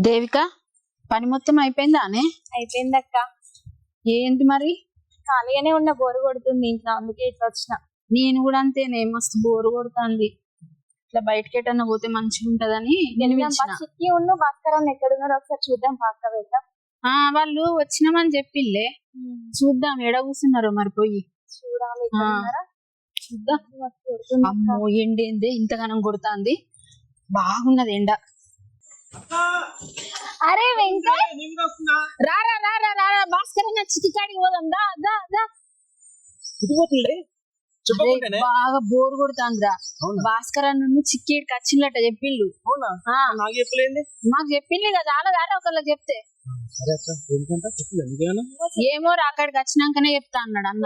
దేవిక పని మొత్తం అయిపోయిందా అనే? అయిపోయిందక్క. ఏంటి మరి? ఖాళీగానే ఉన్న, బోరు కొడుతుంది ఇంకా, అందుకే ఇట్లా వచ్చిన. నేను కూడా అంతేనే, మస్తు బోరు కొడుతుంది. ఇట్లా బయటకి ఎటన్నా పోతే మంచిగా ఉంటదని నేను పిలిచిన. చిక్కి ఉన్న భాస్కరన్ ఎక్కడున్నారో ఒకసారి చూద్దాం, పక్క వెళ్దాం. వాళ్ళు వచ్చినామని చెప్పిల్లే, చూద్దాం ఎడ కూర్చున్నారో మరి పోయి చూడాలి. చూద్దాం. అమ్మో ఎండేందే ఇంతగానం కొడుతుంది, బాగున్నది ఎండ. అరే వెంకట్, రారా రారా రారా భాస్కర్ చిటికాడికి పోదాం. దా దా దా. బాగా బోరు కొడుతుందిరా. భాస్కర్ అన్న చిక్కేడికి వచ్చిందట చెప్పిళ్ళు. మాకు చెప్పింది కదా, చాలా దారా ఒకళ్ళకి చెప్తే. ఏమో అక్కడికి వచ్చినాకనే చెప్తా అన్నాడు అన్న.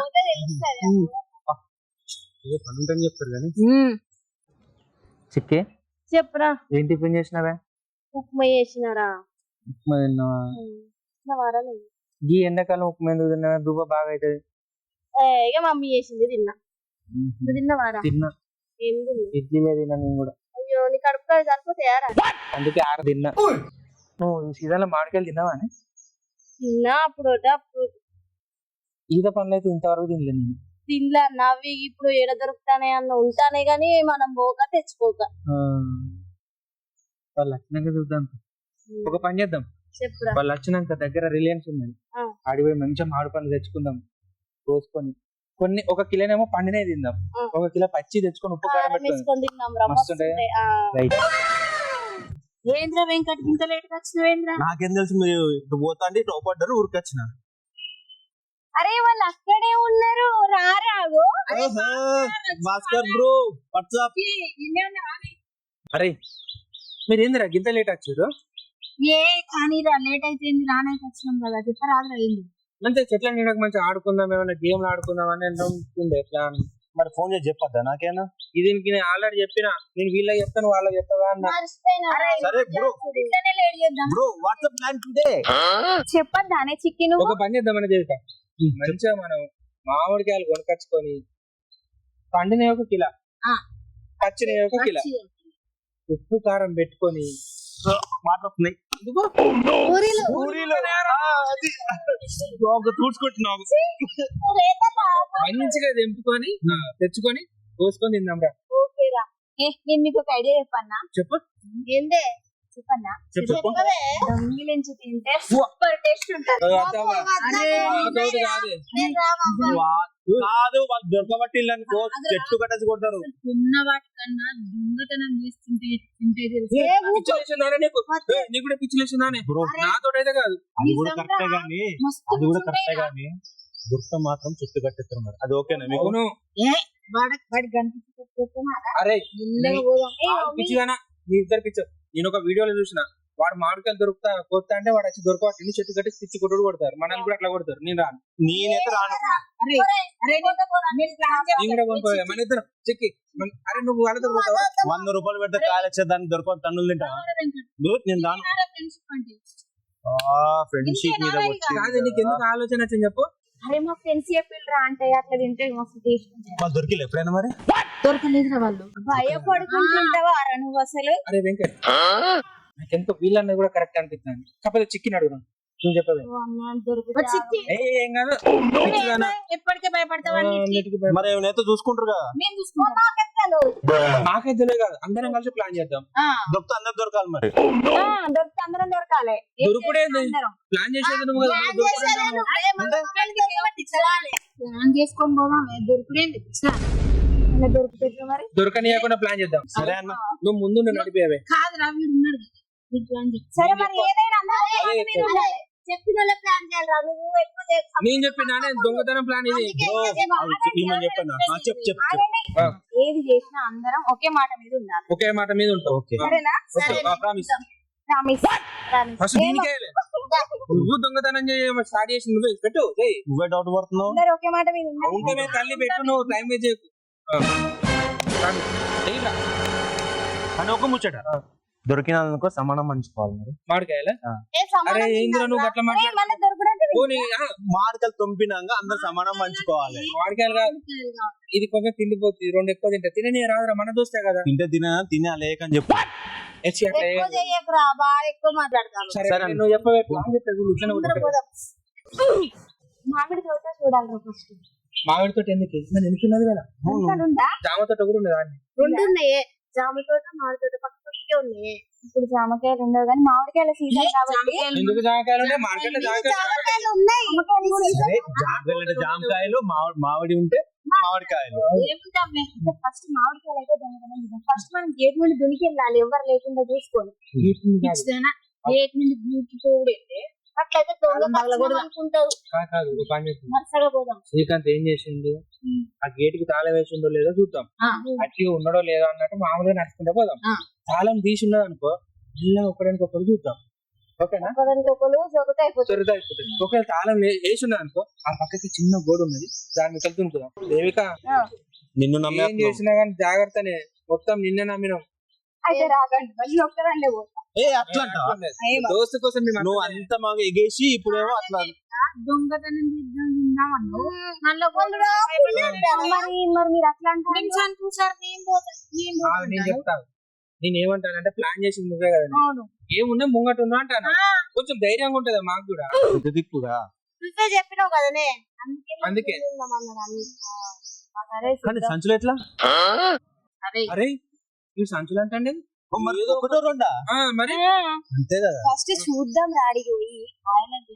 చిక్కే చెప్పరా. ఏం టిఫిన్ చేసినావే? ఉప్మా చేసినారా? ఉప్మా తిన్నావా? ఈ ఎండాకాలం ఉప్మా ఎందుకు తిన్నావా? దుబ్బ బాగా అవుతుంది. ఇక మమ్మీ చేసింది తిన్నా. తిన్నవారా? తిన్నా. ఇడ్లీ తిన్నా నేను కూడా. అయ్యో, నీ కడుపులో సరిపోతాయారా? అందుకే 6 తిన్నా. నువ్వు ఈ సీజన్ లో మామిడికాయలు తిన్నావా? తిన్నా అప్పుడు. ఈత పనులు అయితే ఇంతవరకు తినలే నేను. తినలా. నవ్వి ఇప్పుడు ఎడ దొరుకుతానే అన్న ఉంటానే గాని మనం పోక తెచ్చుకోక. వాళ్ళు వచ్చినాక చూద్దాం. ఒక పని చేద్దాం. చెప్పురా. వాళ్ళు వచ్చినాక దగ్గర రిలయన్స్ ఉన్నది, ఆడిపోయి మంచిగా మామిడి పండ్లు తెచ్చుకుందాం. కోసుకొని కొన్ని 1 కిలోనేమో పండినే తిందాం, 1 కిలో పచ్చి తెచ్చుకొని ఉప్పు కారం పెట్టుకొని ఏంద్ర వెంకట్ ఇంత లేట్ గా వచ్చినవేంద్ర? నాకేం తెలుసు, మీరు ఇటు పోతా అంటే ఇటు పడ్డారు, ఊరికి వచ్చిన. అరే వాళ్ళు అక్కడే ఉన్నారు, రారాగో. Bhaskar bro, WhatsApp. అరే మీరు ఏందిరా గింత లేట్ వచ్చారు? కానీ లేట్ అయితే రానైతే వచ్చినాం కదా, చెప్పరాదు అయింది. మంచిగా చెట్ల నీడకు మంచిగా ఆడుకుందాం, ఏమైనా గేమ్లు ఆడుకుందాం అని ఉంటుంది. ఎట్లా మరి ఫోన్ చేసి చెప్పొద్దా నాకేనా? దీనికి నేను ఆల్రెడీ చెప్పినా, నేను వీళ్ళకి చెప్తాను వాళ్ళకి చెప్తావా అన్న. సరే bro, bro WhatsApp plan today. చెప్పొద్దానే చికెన్. ఒక పని చేద్దామని చెప్తా, మంచిగా మనం మామిడికాయలు కొనుకొచ్చుకొని పండిన 1 కిలో, పచ్చిన 1 కిలో, ఉప్పు కారం పెట్టుకొని చూసుకుంటున్నావు, మంచిగా తెంపుకొని తెచ్చుకొని కోసుకొని తిందాం రా. నేను మీకు ఒక ఐడియా చెప్పన్నా? చెప్పు. ఏందే చెప్పన్నా? దొంగిలించి తింటే సూపర్ టేస్ట్ ఉంటుంది. కాదు, వాళ్ళు దొరకబట్టి అనుకో చెట్టు కట్టేసి కొడతారు. ఉన్న వాటికన్నా దొంగతనం చేస్తుంటే నీకు కూడా పిచ్చిలేసిందానే? నాతో అయితే కాదు. అది కూడా కరెక్టే గానీ గుర్త మాత్రం చెట్టు కట్టేస్తారు మరి. అది ఓకేనా మీకు? అరే పిచ్చిగానా నీ ఇద్దరు పిచ్చ. నేను ఒక వీడియోలో చూసిన, వాడు మామిడికాయలు కొత్త అంటే వాడు వచ్చి దొరకబట్టి చెట్టు కట్టి పిచ్చి కొట్టుడు కొడతారు. మనల్ని కూడా అట్లా కొడతారు. నేను రాను, నేనైతే రాను. నేను కూడా కొనుక్కోవాలి మన ఇద్దరు చెక్కి. అరే నువ్వు వాళ్ళతో 100 రూపాయలు పెడితే కాయలు వచ్చే దాన్ని దొరకదు, తన్నులు తింటా. నేను రాను. ఫ్రెండ్షిప్ మీద కాదు, నీకు ఎందుకు ఆలోచన వచ్చింది చెప్పు. అరే మా ఫ్రెండ్స్ చెప్పిల్రా అంటే అట్లా తింటే మస్తు టేస్ట్ ఉంటుంది. వాళ్ళు దొరికిలే ఎప్పుడైనా? మరి దొరకలేదురా వాళ్ళు. భయపడుకుంటుంటావా నువ్వు అసలు? అరే వెంకట్, నాకెందుకు వీళ్ళన్నది కూడా కరెక్ట్ అనిపిస్తుంది. కాకపోతే చిక్కిని అడుగుదాం, నువ్వు చెప్పవే. ఏం కాదు, ఎప్పటికే భయపడతావా? మరి ఏమైనా చూసుకుంటారు కదా. నాకైతే తెలియదు కాదు, అందరం కలిసి ప్లాన్ చేద్దాం. దొరికితే అందరు దొరకాలి. మరి దొరికితే అందరం దొరకాలి. దొరుకుడేంది? ప్లాన్ చేసేది నువ్వు కదా. ప్లాన్ చేసుకొని పోదాం, దొరుకుడేంది? మరి దొరకనియకుండా ప్లాన్ చేద్దాం. సరే అన్న, నువ్వు ముందు నడిపేవే. కాదురా వీడు ఉన్నాడు ప్లాన్. సరే మరి ఏదైనా చెప్పిన ప్లాన్ చేయాలరా. నువ్వు ఎక్కువ నేను చెప్పినా దొంగతనం ప్లాన్ ఇది. చెప్పాను. ఏది చేసినా అందరం ఒకే మాట మీద ఉండాలి. ఒకే మాట మీద ఉంటాం. సరేనా? ఫస్ట్ నువ్వు దొంగతనం స్టార్ట్ చేసి నువ్వే పెట్టు. నువ్వే డౌట్ పడుతున్నావు. ఒకే మాట మీద ఉంటే తల్లి పెట్టు, నువ్వు టైం వేస్ట్ చేయకు. అని ఒక ముచ్చట, దొరికినందుకో సమానం పంచుకోవాలి. మరి మామిడికాయలే? అరే ఏంద్రా నువ్వు అట్లా మాట్లాడు. పోనీ, మామిడికాయలు తొంపినాక అందరు సమానం పంచుకోవాలి. మామిడికాయలు కాదు, ఇది కొంచెం తిండిపోతుంది, 2 ఎక్కువ తింటా. తినని రాదురా, మన దోస్తే కదా. తినే లేకని చెప్పు. ఎచ్చి అట్లా ఎక్కువ చెయ్యకురా, బాగా ఎక్కువ మాట్లాడతాను. సరే సరే. నువ్వు చెప్పవే, ప్లాన్ చెప్తా చూడు, ఇట్లనే ఉంటుంది. మామిడి తోట చూడాలి ఫస్ట్. మామిడి తోట ఎందుకు ఉన్నది కదా, జామ తోట కూడా ఉన్నది అన్ని. రెండు ఉన్నాయి, జామ తోట మామిడి తోట పక్కకే ఉన్నాయి. ఇప్పుడు జామకాయలు ఉండవు కానీ మామిడికాయల సీజన్ కాబట్టి ఎందుకు జామకాయలు ఉన్నాయి మార్కెట్ లో? జామకాయలు ఉన్నాయి. సరే, జామకాయలు అంటే జామకాయలు, మామిడి ఉంటే మామిడికాయలు. ఫస్ట్ మామిడికాయలు అయితే దొంగతనం. ఫస్ట్ మనం గేట్ నుండి దునికి వెళ్ళాలి, ఎవరు లేకుండా చూసుకొని. గేట్ నుండి బ్యూటీ అట్లయితే దొంగ అనుకుంటారు. కాదు, ఒక పని చేస్తుంది. వరుసగా పోదాం. శ్రీకాంత్ ఏం చేసిండు, ఆ గేట్ కి తాళం వేసిండో లేదో చూద్దాం, అట్లా ఉన్నాడో లేదో అన్నట్టు మామూలుగా నడుచుకుంటే పోదాం. తాళం తీసి ఉన్నది అనుకో, ఇలా ఒకడానికి ఒకరు చూద్దాం. ఓకేనా? ఒకరికొకరు జొగత అయిపోతుంది. త్వరగా అయిపోతుంది. ఒకవేళ తాళం వేసి ఉన్నది అనుకో, ఆ పక్కకి చిన్న గోడ ఉన్నది, దాని మీద తుంపుదాం. దేవిక, నిన్ను ఏం నమ్మే చేసినా కానీ జాగ్రత్తనే, మొత్తం నిన్నే నమ్మినాం. అయితే రాకండి, మళ్ళీ ఒక్కరండి పోతాం. అట్లా దోస్తు కోసం మేము నువ్వు అంత మాకు ఎగేసి ఇప్పుడేమో అట్లా దొంగతనం మరి మీరు అట్లా అంటారు. నేను చెప్తాను, నేను ఏమంటానంటే ప్లాన్ చేసి నువ్వే కదా, ఏమున్నా ముంగట ఉన్నా అంటాను. కొంచెం ధైర్యంగా ఉంటది మాకు కూడా. దిక్కుగా నువ్వే చెప్పినావు కదనే, అందుకే. కానీ సంచులు ఎట్లా? అరే ఈ సంచులు అంటే మరి ఒకటో రెండా? మరి అంతే కదా. ఫస్ట్ చూద్దాం రాడికి పోయి.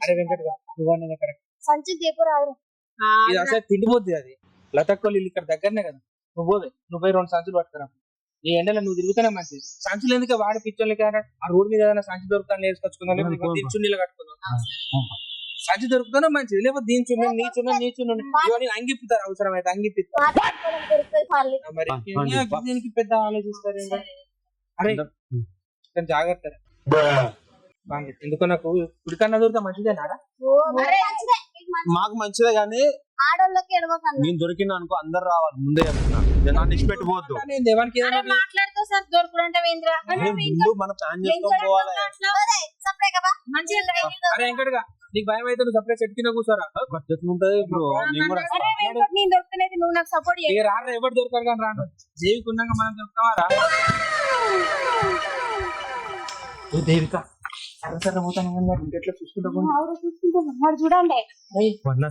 అరే వెంకట నువ్వు కరెక్ట్. సంచి దేపు రాదు. ఇది అసలు తిండిపోద్ది. అది లతక్కోళ్ళు ఇక్కడ దగ్గరనే కదా, నువ్వు పోవే, నువ్వు పోయి 2 సంచులు పట్టుకురా. ఈ ఎండలో నువ్వు తిరుగుతానే మంచిది. సంచులు ఎందుకే వాడి పిచ్చోళ్ళకి ఆ రోడ్ మీద ఏదైనా సంచి దొరుకుతాను నేర్చుకొచ్చుకుందాం, దీని చున్నీలు కట్టుకుందాం. సంచి దొరుకుతానో మంచిది, లేకపోతే దీని చున్నీ నీ చున్నీ ఇవన్నీ అంగిపుతారు, అవసరమైతే అంగిపిస్తారు. మరి దీనికి పెద్ద ఆలోచిస్తారు. అరే జాగ్రత్త, ఎందుకో నాకు కుడికన్నా దొరికితే మంచిదేనారా? మాకు మంచిదే కానీ ఆడోళ్ళకి ఎడవకన్నా నేను దొరికినా అనుకో అందరు రావాలి, ముందే చెప్తున్నా, నిష్పెట్టిపోవద్దు. దేవానికి మాట్లాడుతూ సార్ దొరకడంటే ముందు మనం ప్లాన్ చేసుకొని పోవాలి. అరే వెంకటగా, నీకు భయం అయితే నువ్వు సపరేట్ చెట్టు కింద కూర్చోరా. ఉంటది ఇప్పుడు నేను కూడా నేను దొరుకుతున్నది, నువ్వు నాకు సపోర్ట్ ఇక రారా, ఎవరు దొరకరు కానీ రాను. దేవికి ఉన్నాక మనం దొరుకుతావా రా? దేవిక సరే పోతాను ఇంకెట్లా చూసుకుంటా చూడండి.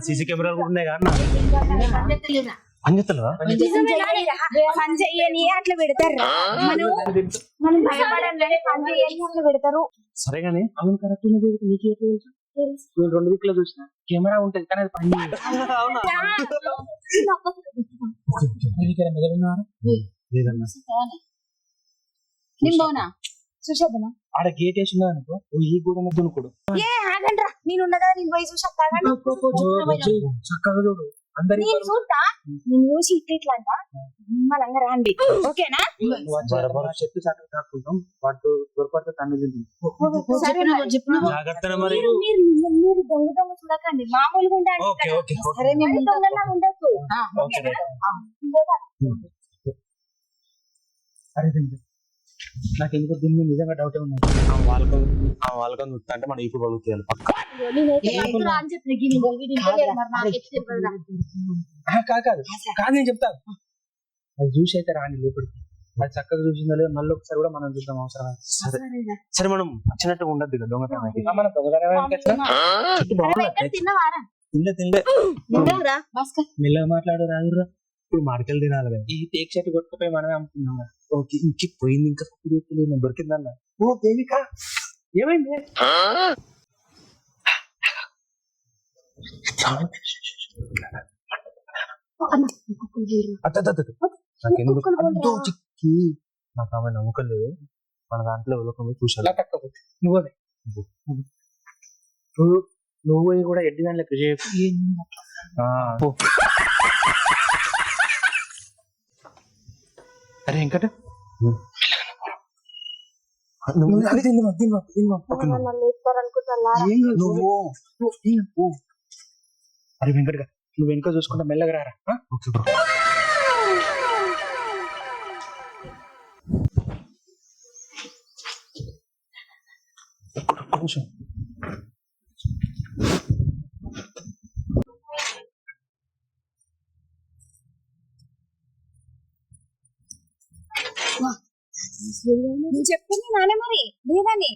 సీసీ కెమెరాలు కూడా ఉన్నాయి కానీ అంజతలు పని చెయ్యని అట్లా పెడతారు, మనం భయపడాలని పని చెయ్యని అట్లా పెడతారు. సరే గానీ అవును కరెక్ట్. నీకు ఎట్లా తెలుసు? నేను 2 దిక్కులు చూసిన కెమెరా ఉంటది కానీ అది పని చూసేద్దామా? ఆడ గేట్ వేసి అనుకో, ఈ గూడ దునుకుడు. ఏ ఆగండి రా, నేను ఉన్నదా, నేను పోయి చూసా. చక్కగా చూడు, అందరి నేను చూస్తా, నేను చూసి ఇట్లా అంట మళ్ళీ రండి. ఓకేనా? చెట్టు చక్కగా కాకుంటాం, వాటి దొరకడితే తన్ను జాగ్రత్త మరి. మీరు దొంగ చూడకండి, మామూలుగా ఉండండి. సరే మేము దొంగలా ఉండొచ్చు. నాకు ఎందుకు దీని మీద నిజంగా డౌట్ ఉంది. వాళ్ళకం చూస్తా అంటే మనం ఇప్పుడు పలుకుతాయి పక్క. కాదు నేను చెప్తాను, అది చూసి అయితే రాండి లోపలికి. అది చక్కగా చూసిందో లేదో మళ్ళీ ఒకసారి కూడా మనం చూద్దాం అవసరం. సరే మనం వచ్చినట్టు ఉండద్దు కదా దొంగతనానికి. మనం తినలే మెల్లగా మాట్లాడు రాదురా. ఇప్పుడు మార్కెల్ తినాలి కదా. ఈ టేక్ షర్ట్ కొట్టుకుపోయి మనమే అమ్ముకున్నాం. ఓకే ఇంక పోయింది, ఇంకా దొరికిందన్న. ఓ దేవిక ఏమైంది? నాకు ఆమె నమ్మకం లేదు. మన దాంట్లో ఎవరికో చూసాను. నువ్వు కూడా ఎడ్డి దాని లెక్క చేయకు. అరే వెంకట అరే వెంకట నువ్వు వెనుక చూసుకుంటా మెల్లగా రారా. Okay bro. నువ్వు చెప్తుంది నానే మరి లేదని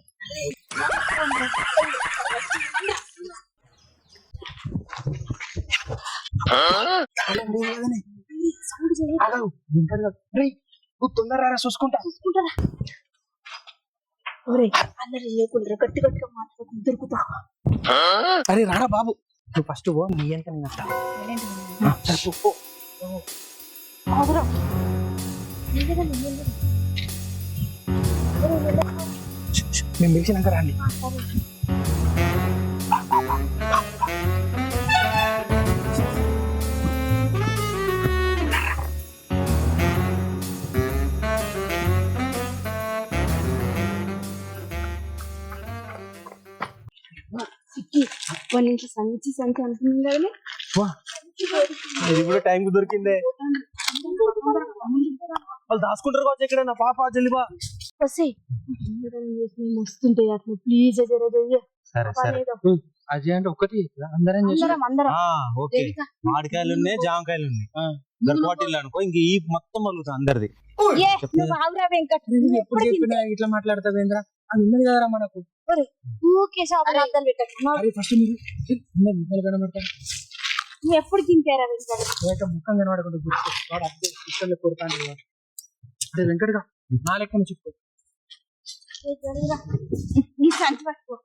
నువ్వు తొందరరా చూసుకుంటా. అందరు లేకుండా గట్టి గట్టిగా మాట్లాడుకుని దొరుకుతా. అరే రారా బాబు, నువ్వు ఫస్ట్ పో, నీ ఎంత నేను వస్తా. సరే, పో. మేము పిలిచినాక రండి. వాళ్ళ ఇంట్లో సంచి అంటున్నాం కదా ఇది కూడా టైం కు దొరికిందే. వాళ్ళు దాచుకుంటారు కావచ్చు ఇక్కడ. నా పాప జల్లిబా వస్తుంటాయి అట్లా ప్లీజ్ సరే సరే అజయ్ అంటే ఒకటి అందరం చేసి ఓకే. మామిడికాయలు ఉన్నాయి, జామకాయలు ఉన్నాయి, గర్భవటిల్లు అనుకో. ఇంక ఈ మొత్తం అలుగుతా అందరిది. ఎప్పుడు చెప్పినా ఇట్లా మాట్లాడతావేంద్రా? అది ఉన్నది కదరా మనకు. ఫస్ట్ మీరు కనబడతారు. నువ్వు ఎప్పుడు తింటారా ముఖం కనబడకుండా కొడతాను. అదే వెంకటగా నా లెక్కన చెప్పు. సంచి పట్టుకో.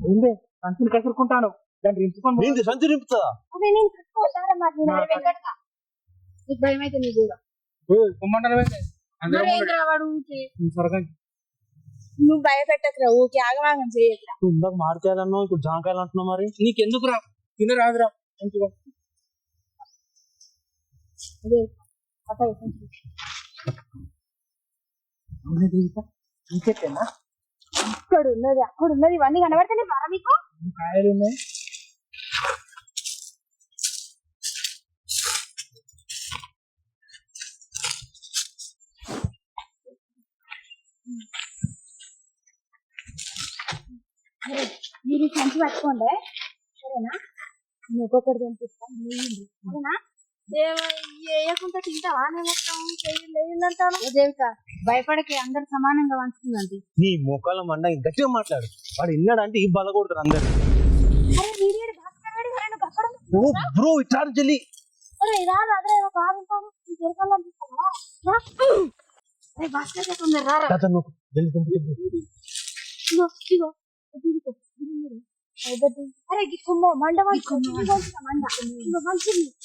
ఏందే సంచులు కసురుకుంటాను, దాన్ని రింపుకొని సంచి నింపుతా. నీకు భయం అయితే నీ కూడా నువ్వు భయపెట్టకురా, ఊకే ఆగమాగం చేయకురా. ఇందాక మామిడికాయలు అన్నావు, ఇప్పుడు జామకాయలు అంటున్నావు. మరి నీకెందుకు రా, తినరాదురా. మంచిగా ఇంకెట్టేనా ఇక్కడ ఉన్నది అక్కడ ఉన్నది ఇవన్నీ కనబడతానే బాగా మీకు. కాయలు ఉన్నాయి. మీరు సంచి పట్టుకోండి సరేనా? నేను ఒక్కొక్కటి పంపిస్తాను. సరేనా? వేయకుండా తింటావా? లేదంటాను దేవిక, భయపడకి అందరు సమానంగా వంచుతుందండి. నీ మోకాల మండ గట్టిగా మాట్లాడు. వాడు విన్నాడంటే ఈ బల కొడతారు అందరు. బ్రో ఇట్లా జల్లి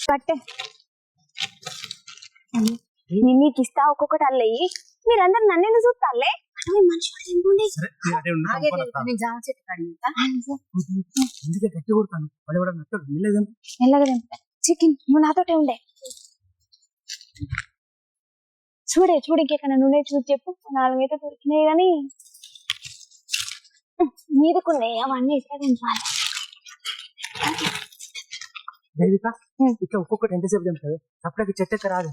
కట్టే నీకు ఇస్తా ఒక్కొక్కటి అల్లయ్యి. మీరందరు నన్ను చూస్తాలే. చికెన్ నువ్వు నాతోటే ఉండే చూడే ఇంకెక్కడ నూనె చూసి చెప్పు. 4 అయితే దొరికినాయి కానీ మీదకున్నాయి అవన్నీ ఇట్లా ఇట్లా ఒక్కొక్కటి ఎంతసేపు తింటారు? అప్పటికి చెట్టు రాదు,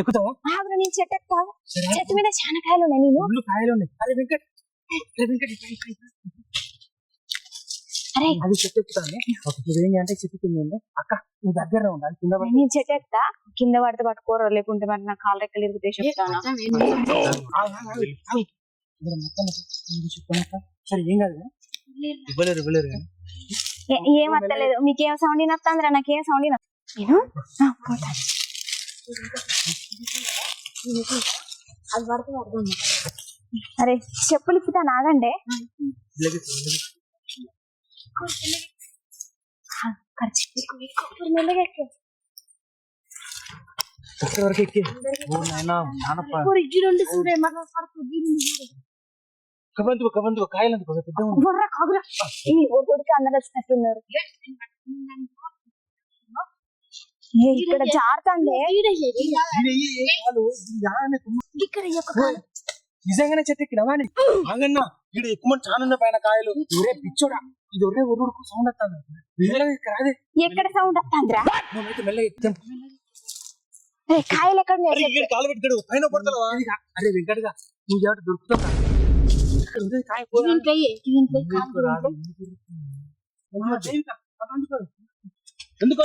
ఎక్కుతావా? నేను చెట్టు ఎక్కుతావు. చెట్టు మీద చాలా కాయలు ఉన్నాయి. నేను కాయలు ఉన్నాయి. అరే వెంకట్, అరే అది చెట్టు ఎక్కుతాను. నువ్వేంటి అంటే చెట్టు కింద అక్క నువ్వు దగ్గర ఉండాలి. కింద నేను చెట్టు ఎక్కుతా, కింద పడితే పట్టుకోరు, లేకుంటే మరి నా కాళ్ళ రెక్కలు ఇరిగితే చెప్తాను. సరే ఏం కాదు, ఇవ్వలేరు. ఏం వస్తలేదు. మీకేం సౌండ్ వినొస్తుందిరా? నాకేం సౌండ్ విన. నేను అది పడితే అర్థం. అరే చెప్పులు ఇప్పుతా నాగండే కాయలు అందరు వచ్చినట్టున్నారు. ఇక్కడ జారుతుంది. నిజంగానే చెట్టు ఎక్కినావా? ఇక్కడ ఎక్కువ చాలా పైన కాయలు. ఒరే పిచ్చోడా, ఇది ఒరే ఒరుడుకు సౌండ్ వస్తుంది. ఎక్కడ సౌండ్ వస్తుందిరా? కాయలు ఎక్కడ కాలు పెట్టుకోడు పైన పడతావా? అరే వెంకటగా నువ్వు ఎవరు దొరుకుతావు? ఎందుకు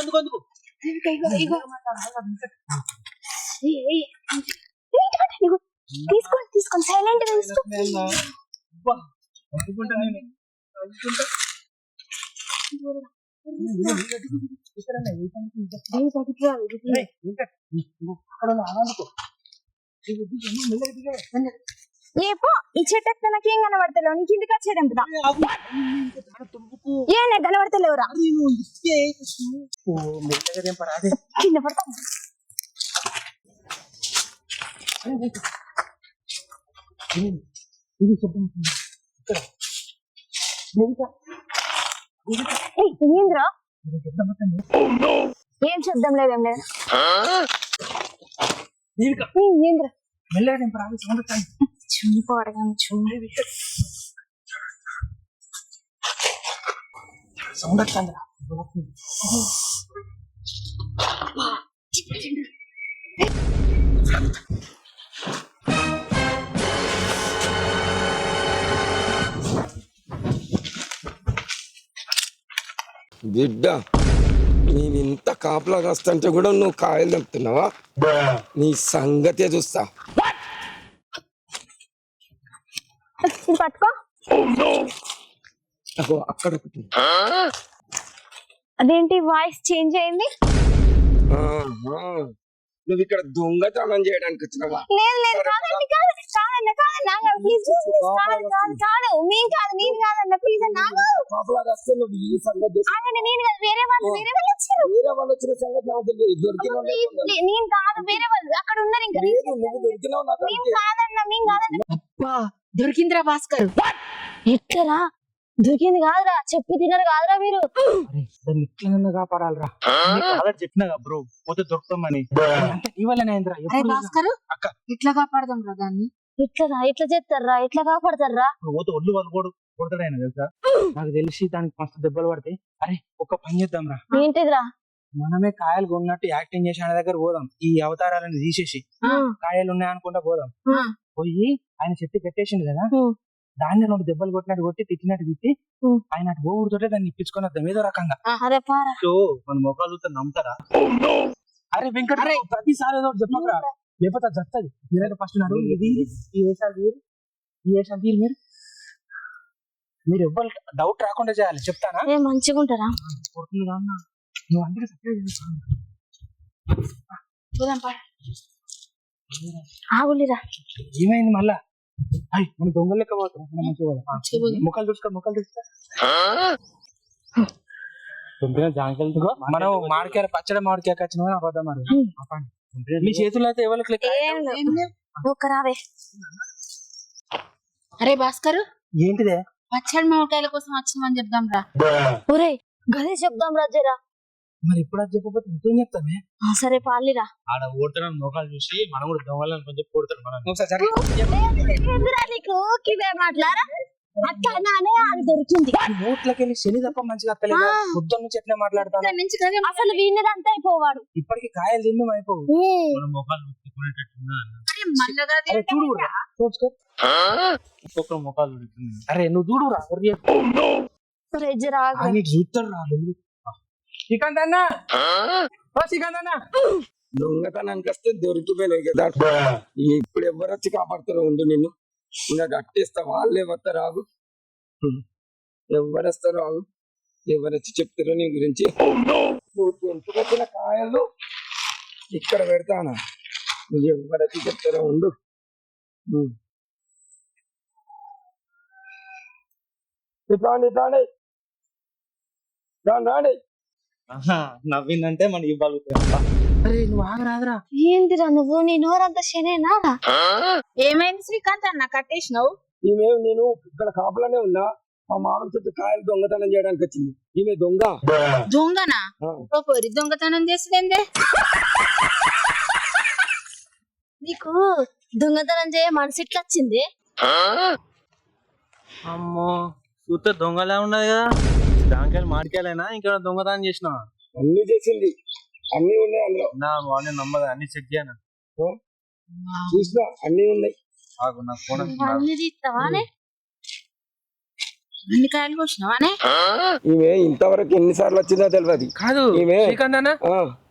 తీసుకోండి సైలెంట్ గా తీసుకో. ఏపో ఈ చెట్టు నాకేం కనబడతలేవు, నీకు ఇంటికి వచ్చేదంపుదా ఏ నాకు కనబడతలేవురా, కింద పడతా. ఏంద్రా ఏం శబ్దం లేదేం లేదు. ఏంద్రా చుండిపోవడం చూడండి సౌండ్ వస్తుంది. బిడ్డ నేను ఇంత కాపలా కాస్తంటే కూడా నువ్వు కాయలు తెంపుతున్నావా? నీ సంగతే చూస్తా. పట్టుకో. అక్కడ ఒకటి. అదేంటి వాయిస్ చేంజ్ అయింది? నువ్వు ఇక్కడ దొంగతనం చేయడానికి వచ్చినావా? లేదు లేదు కాదండి కాదన్న ప్లీజ్ కాదు నేను కాదన్న ప్లీజ్ నాకు కాపలా కాస్తే నువ్వు ఈ సంగతి ఆగండి. నేను కాదు వేరే వాళ్ళు వచ్చారు. వేరే వాళ్ళు వచ్చిన సంగతి నాకు తెలియదు. దొరికినావు నేను కాదు వేరే వాళ్ళు అక్కడ ఉన్నారు. ఇంకా నువ్వు దొరికినావు నాకు మేము కాదన్న అబ్బా దొరికిందిరా భాస్కర్. ఎట్లరా దొరికింది కాదురా, చెప్పి తినరు కాదురా మీరు. దాన్ని ఎట్లన్నా కాపాడాలరా. చెప్పినా బ్రో పోతే దొరుకుతామని. అంటే నీ వల్లనే అయిందిరా. అరే భాస్కర్ ఇట్లా కాపాడదాం రా దాన్ని. ఎట్లా చేస్తారా, ఎట్లా కాపాడతారా? పోతే ఒళ్ళు వాళ్ళు కూడా కొడతాడు తెలుసా? నాకు తెలిసి దానికి మస్తు దెబ్బలు పడతాయి. అరే ఒక పని చేద్దాం రా, ఏంటిదిరా? మనమే కాయలు కొన్నట్టు యాక్టింగ్ చేసి ఆయన దగ్గర పోదాం. ఈ అవతారాలను తీసేసి కాయలు ఉన్నాయనుకుంటా పోదాం. పోయి ఆయన చెట్టు కట్టేసిండు కదా, దాన్ని 2 దెబ్బలు కొట్టినట్టు కొట్టి తిట్టినట్టు తిట్టి ఆయన అటు పోగుడుతోటే దాన్ని ఇప్పించుకొని వద్దాం ఏదో రకంగా. అరే పారా మన మొక్కలు చూస్తే నమ్ముతారా? అరే వెంకట ప్రతిసారి ఏదో ఒకటి చెప్పరా, లేకపోతే అది జరుగుతుంది. మీరైతే ఫస్ట్ నడు ఇది ఈ వేషాలు తీరు మీరు ఎవ్వరు డౌట్ రాకుండా చేయాలి. చెప్తానా? మంచిగా ఉంటారా? నువ్వు అందరూ ఆగులిరా. ఏమైంది మళ్ళా? మన దొంగ లెక్క పోతాం. ముఖాలు చూసుకో మనం మామిడికాయ పచ్చడి మామిడికాయ వచ్చిన అబద్ధం మరి. మీ చేతుల్లో అయితే ఎవరికి రావే. అరే భాస్కర్ ఏంటిదే? పచ్చడి మామిడికాయల కోసం వచ్చినామని చెప్దాం రా. ఒరే గదే చెప్దాం రాజేరా. మరి ఇప్పుడు అది చెప్పకపోతే ఇంకేం చెప్తామే? సరే పాలిరా. ఆడ ఓడుతున్న మొక్కలు చూసి మనం కూడా దొంగలను కొంచెం కొడతారు. మనం నీకు మాట్లారా అట్లా నానే అది దొరికింది. నోట్లకి వెళ్ళి శని తప్ప మంచిగా అక్కలేదు. పొద్దున్న నుంచి ఎట్లా మాట్లాడతాను. అసలు వీణదంతా అయిపోవాడు. ఇప్పటికి కాయలు తిందు అయిపోవు. మొక్కలు ఒక్కొక్కరు మొక్కలు చూడుతుంది. అరే నువ్వు చూడురా చూస్తాడు రా. శ్రీకాంత్ అన్న దొంగతనానికి వస్తే దొరికిపోయినాయి కదా. ఇప్పుడు ఎవరు వచ్చి కాపాడుతారో ఉండు. నిన్ను ఇంకా కట్టేస్తా. వాళ్ళే వస్తారు ఆగు. ఎవరు వస్తారో ఆగు. ఎవరు వచ్చి చెప్తారో నీ గురించి. ఎందుకు వచ్చిన కాయలు ఇక్కడ పెడతానా? నువ్వు ఎవరు వచ్చి చెప్తారో ఉండు. రాండి. నవ్విందంటే మనకి ఇవ్వాలి. అరే నువ్వు ఆగరాదురా. ఏందిరా నువ్వు? నీ నోరంతా శనేనా? ఏమైంది శ్రీకాంత్ అన్న కట్టేసినావు? నేను ఇక్కడ కాపలానే ఉన్నా. మా మామిడి చెట్టు కాయలు దొంగతనం చేయడానికి వచ్చింది. ఈమె దొంగనా? పొరి దొంగతనం చేసేదేందే? నీకు దొంగతనం చేయ మనసు ఇట్లా వచ్చింది? అమ్మో చూస్తే దొంగలా ఉన్నది కదా. జాంకాయలు మామిడికాయలైనా ఇంకా దొంగతనం చేసినా? అన్ని చేసింది. అన్ని ఉన్నాయి అందులో. నా వాడిని నమ్మదు. అన్ని చెక్ చేయను చూసినా అన్ని ఉన్నాయి. అన్ని కాయలు కోసినావానే? ఈమె ఇంతవరకు ఎన్నిసార్లు వచ్చిందో తెలియదు. కాదు ఈమె శ్రీకాంత్ అన్న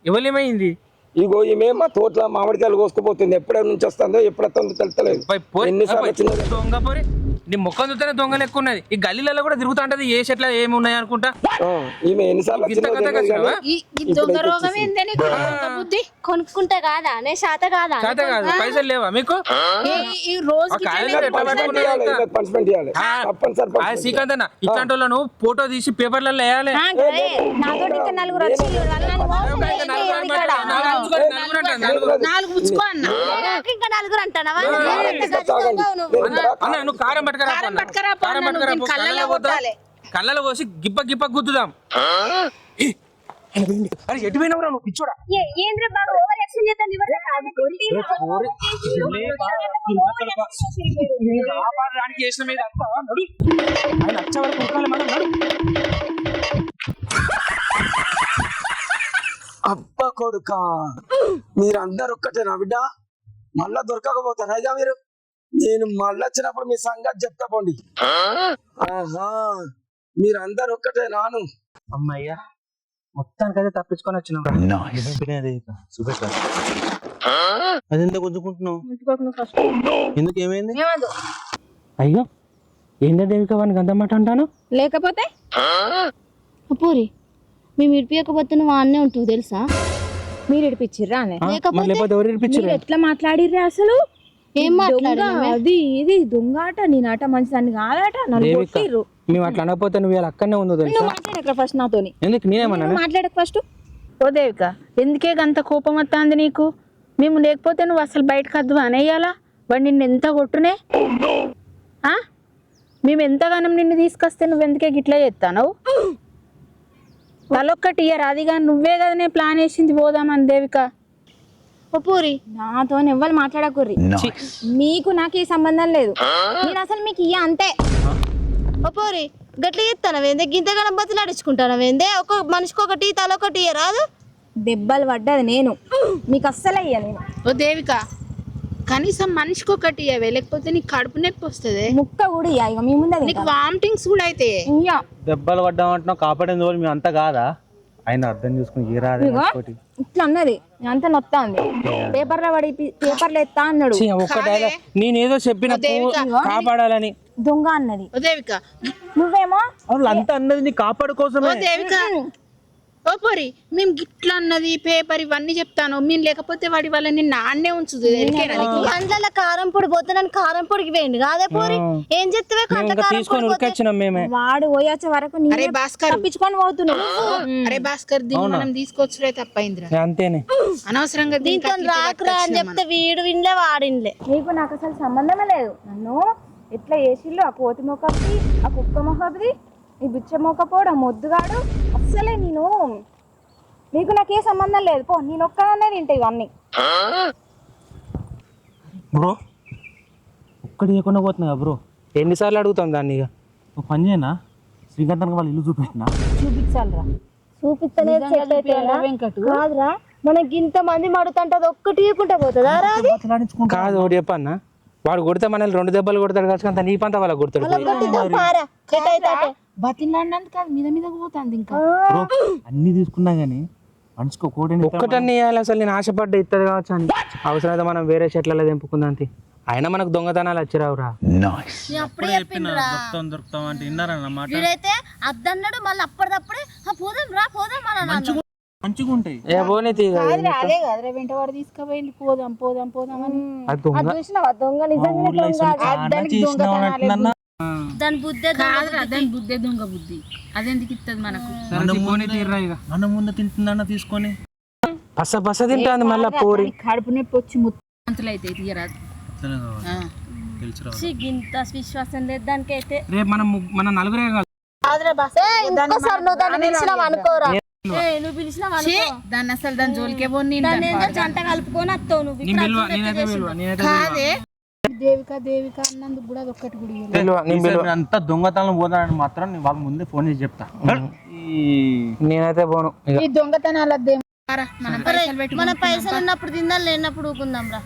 ఎవరేమైంది? ఇగో ఈమె మా తోటలో మామిడికాయలు కోసుకుపోతుంది. ఎప్పుడై నుంచి వస్తుందో ఎప్పుడొస్తుందో తెలుస్తలేదు. ఎన్నిసార్లు వచ్చిందో దొంగ పోరి నీ ముఖం చూస్తేనే దొంగలు ఎక్కువ ఉన్నది. ఈ గల్లీలలో కూడా తిరుగుతా ఉంటది. ఏ చెట్ల ఏమి ఉన్నాయి అనుకుంటా. ఈమె ఎన్నిసార్లు వచ్చిందో తెలియదు కానీ ఈ దొంగ రోగం ఏంది నీకు? దొంగ బుద్ధి కొనుక్కుంటా కాదా నే శాత కాదా చేత కాదు, పైసలు లేవా మీకు? ఈ రోజు పనిష్మెంట్ ఇవ్వాలి తప్పనిసరి. శ్రీకాంత్ అన్న ఇట్లాంటి వాళ్ళను ఫోటో తీసి పేపర్లలో వేయాలి. నాతో ఇంకా నలుగురు వచ్చి నాలుగు పుచ్చుకో అన్న. ఇంకా నలుగురు అంటానవా అన్న నువ్వు కారం పట్టుకరా పో అన్న. కారం పట్టుకరా పో. కళ్ళలో పోసి గిప్ప గిప్ప గుద్దుదాం. అరే ఎటు పోయినవరా నువ్వు పిచ్చోడా? ఏంద్ర బాబు ఓవర్ యాక్షన్ చేద్దాం రానికి చేసిన మీద అంతా నడు. ఆయన వచ్చే వరకు ఉరకాలి మనం. నడు. అబ్బా కొడుక మీరందరు ఒక్కటేనా బిడ్డ? మళ్ళా దొరకకపోతారా ఇక మీరు? నేను మళ్ళీ వచ్చినప్పుడు మీ సంగతి చెప్తా పోండి. ఆహా మీరందరు ఒక్కటే నాను. అమ్మయ్యా మొత్తానికైతే తప్పించుకొని వచ్చినాం. అదెంత గుంజుకుంటున్నావు? ఎందుకు ఏమైంది? అయ్యో ఏందా దేవిక వానికి అంతమాట అంటాను. లేకపోతే పూరి మేము ఇడిపియకపోతే నువ్వు అన్నే ఉంటావు తెలుసా? మీరు ఇడిపించిర్రా లేకపోతే ఎవరు ఇడిపించారు? ఎట్లా మాట్లాడిర్రా అసలు? ఏం మాట్లాడా? అది ఇది దొంగాట నేనాట మంచిదాన్ని కాదాట నన్ను కొట్టిర్రు. మేము అట్లా అనకపోతే నువ్వు ఇలా అక్కడనే ఉందో తెలుసా? మాట్లాడక ఫస్ట్ నాతోని. ఎందుకు నేనేమన్నా? మాట్లాడక ఫస్ట్. ఓ దేవిక ఎందుకే అంత కోపం వస్తుంది నీకు? మేము లేకపోతే నువ్వు అసలు బయటకు వద్దు అనేయాలా? వాడు నిన్ను ఎంత కొట్టునే? మేము ఎంతగానం నిన్ను తీసుకొస్తే నువ్వు ఎందుకే గిట్లా చేస్తావు? తలొక్కటి ఇయ్యరు అదిగా నువ్వే కదనే ప్లాన్ వేసింది పోదామని దేవిక. ఓ పూరి నాతో ఎవ్వరు మాట్లాడకూర్రి. మీకు నాకు ఏ సంబంధం లేదు. నేను అసలు మీకు ఇయ్య అంతే. ఓ పూరి గట్ల చెప్తానవేందే? గింతగానం బతులు నడుచుకుంటానవేందే? ఒక మనిషికి ఒకటి తలొకటి ఇయ్య రాదు? దెబ్బలు పడ్డది నేను, మీకు అస్సలే ఇయ్య నేను. ఓ దేవిక కనీసం మనిషికి ఒకటి ఇయ్యవే, లేకపోతే నీకు కడుపు నొప్పి వస్తుంది. ముక్క కూడా ఇయ్య. ఇక మీ ముందే నీకు వామిటింగ్స్ కూడా అయితే. ఇయ్య దెబ్బలు పడ్డామంటున్నావు, కాపాడేది వాళ్ళు మేము అంతా కాదా? ఆయన అర్థం చేసుకుని ఇట్లా అన్నది అంత నొత్తా ఉంది. పేపర్లో పడి పేపర్లో ఎత్తా అన్నాడు. నేనేదో చెప్పిన కాపాడాలని దొంగ అన్నది. ఓ దేవిక నువ్వేమో అంతా అన్నది నీ కాపాడు కోసమే. ఓ దేవిక ఓ పోరి మేము గిట్లా అన్నది పేపర్ ఇవన్నీ చెప్తాను. మేము లేకపోతే వాడి వల్ల నిన్ను నాన్నే ఉంచుతుంది. కండ్ల కారం పొడి పోతే నన్ను కారం పొడికి వేయండి కాదే పోరి. ఏం చెప్తావే వాడు పోయొచ్చే వరకు తప్పించుకొని పోతున్నావు. అరే భాస్కర్ దీన్ని మనం తీసుకొచ్చుడే తప్పైందిరా. అంతేనే అనవసరంగా దీంతో రాకురా అని చెప్తే వీడు వినలే వాడినలే. నీకు నాకు అసలు సంబంధమే లేదు. నన్ను ఎట్లా చేసిళ్ళు ఆ కోతి మొక్కది, ఆ కుక్క మొక్కది, ఈ బిచ్చ మొక్కపోడు, ఆ మొద్దుగాడు. అస్సలే నేను నీకు నాకే సంబంధం లేదు. పో నేను ఒక్కదాన్నే తింటా ఇవన్నీ. బ్రో ఒక్కడి చేయకుండా పోతున్నా బ్రో. ఎన్నిసార్లు అడుగుతాం దాన్ని? ఇక ఒక పని చేయనా, శ్రీకాంతానికి వాళ్ళు ఇల్లు చూపించినా? చూపించాలరా? చూపిస్తలేదు కాదురా. మనకి ఇంత మంది మడుతుంటే అది ఒక్కటి ఇవ్వకుండా పోతుందా? కాదు ఒకటి చెప్పన్నా, వాడు కొడితే మనల్ని 2 దెబ్బలు కొడతాడు కాదు, నీ పంత వాళ్ళకి కొడతాడు. బతిలాడినందుకు కాదు మీద మీద పోతుంది. ఇంకా అన్ని తీసుకున్నా గానీ మనిషికి ఒక్కటన్ని ఇవ్వాలి. అసలు నేను ఆశపడ్డ ఇస్తుంది కావచ్చు అని. అవసరమైతే మనం వేరే చెట్లలో తెంపుకుందాం. అయినా మనకు దొంగతనాలు వచ్చిరావురా. దొరుకుతాం అంటే విన్నారన్నమాట. వీడైతే అద్దన్నాడు మళ్ళీ అప్పటిదప్పుడే పోదాం రా పోదాం అని మంచిగా ఉంటాయి. అదే కదరా వెంటవాడు తీసుకుపోయి పోదాం పోదాం పోదాం అని. దొంగ నిజంగా దాని బుద్ధి దాని బుద్ధి దొంగ బుద్ధి అదెందుకు ఇస్తుంది మనకు? మన ముందు తింటుందన్న తీసుకొని పస తింటాంది మళ్ళా పోరి. కడుపు నొప్పి వచ్చి ముత్తంతులు అయితే తీయరాదు. ఇంత విశ్వాసం లేదు దానికి అయితే. రేపు మన నలుగురే నువ్వు పిలిచినావు దాన్ని అసలు దాని జోలికే పోనీ జంట కలుపుకొని వస్తావు నువ్వు. దేవిక దేవిక అన్నందుకు కూడా అది ఒక్కటి కూడా అంతా దొంగతనం పోతానని మాత్రం వాళ్ళ ముందే ఫోన్ చేసి చెప్తా. నేనైతే పోను. ఈ దొంగతనాల మన పైసలు ఉన్నప్పుడు తిందాం, లేనప్పుడు ఊకుందాం రా.